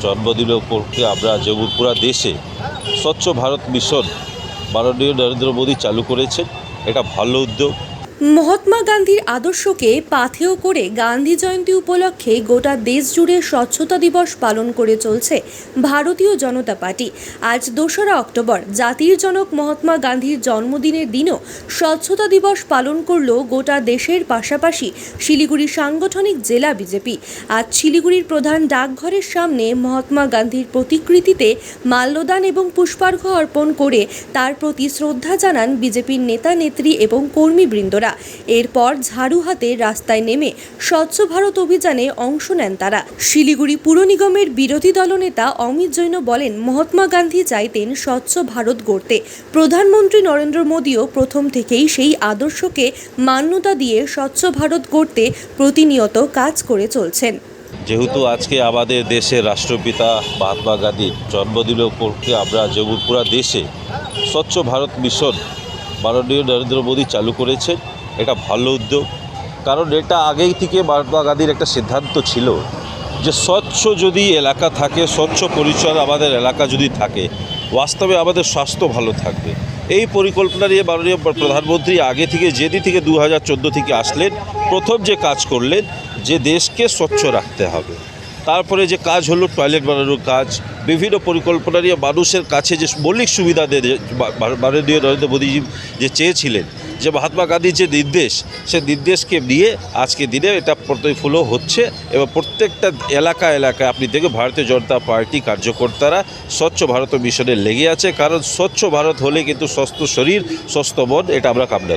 জন্মদিন উপলক্ষে আমরা যেমন পুরা দেশে স্বচ্ছ ভারত মিশন মাননীয় নরেন্দ্র মোদী চালু করেছেন। এটা ভালো উদ্যোগ। মহাত্মা গান্ধীর আদর্শকে পাথেয় করে গান্ধী জয়ন্তী উপলক্ষে গোটা দেশ জুড়ে স্বচ্ছতা দিবস পালন করে চলছে ভারতীয় জনতা পার্টি। আজ ২রা অক্টোবর জাতির জনক মহাত্মা গান্ধীর জন্মদিনের দিনও স্বচ্ছতা দিবস পালন করল গোটা দেশের পাশাপাশি শিলিগুড়ি সাংগঠনিক জেলা বিজেপি। আজ শিলিগুড়ির প্রধান ডাকঘরের সামনে মহাত্মা গান্ধীর প্রতিকৃতিতে মাল্যদান এবং পুষ্পার্ঘ্য অর্পণ করে তার প্রতি শ্রদ্ধা জানান বিজেপির নেতা নেত্রী এবং কর্মীবৃন্দরা। এরপর ঝাড়ু হাতে রাস্তায় নেমে স্বচ্ছ ভারত অভিযানে অংশ নেন তারা। শিলিগুড়ি পুর নিগমের বিরোধী দলনেতা অমিত জৈন বলেন, মহাত্মা গান্ধী চাইতেন স্বচ্ছ ভারত গড়তে। প্রধানমন্ত্রী নরেন্দ্র মোদীও প্রথম থেকেই সেই আদর্শকে মান্যতা দিয়ে স্বচ্ছ ভারত গড়তে প্রতিনিয়ত কাজ করে চলছেন। যেহেতু আজকে আমাদের দেশের রাষ্ট্রপিতা মহাত্মা গান্ধীর জন্মদিন উপলক্ষে আমরা যেমন পুরা দেশে স্বচ্ছ ভারত মিশন মাননীয় নরেন্দ্র মোদী চালু করেছেন। এটা ভালো উদ্যোগ, কারণ এটা আগেই থেকে মহাত্মা গান্ধীর একটা সিদ্ধান্ত ছিল যে স্বচ্ছ যদি এলাকা থাকে, স্বচ্ছ পরিচয় আমাদের এলাকা যদি থাকে, বাস্তবে আমাদের স্বাস্থ্য ভালো থাকবে। এই পরিকল্পনা নিয়ে মাননীয় প্রধানমন্ত্রী আগে থেকে যেদিন থেকে 2014 থেকে আসলেন, প্রথম যে কাজ করলেন যে দেশকে স্বচ্ছ রাখতে হবে। তারপরে যে কাজ হলো টয়লেট বানানোর কাজ, বিভিন্ন পরিকল্পনা নিয়ে মানুষের কাছে যে মৌলিক সুবিধা দিয়ে মাননীয় নরেন্দ্র মোদীজি যে চেয়েছিলেন, যে মহাত্মা গান্ধীর যে নির্দেশ, সে নির্দেশকে নিয়ে আজকে দিনে এটা প্রতিফলন হচ্ছে এবং প্রত্যেকটা এলাকায় আপনি দেখে ভারতীয় জনতা পার্টি কার্যকর্তারা স্বচ্ছ ভারত মিশনে লেগে আছে। কারণ স্বচ্ছ ভারত হলে কিন্তু সুস্থ শরীর, সুস্থ মন, এটা আমরা কামনা করি।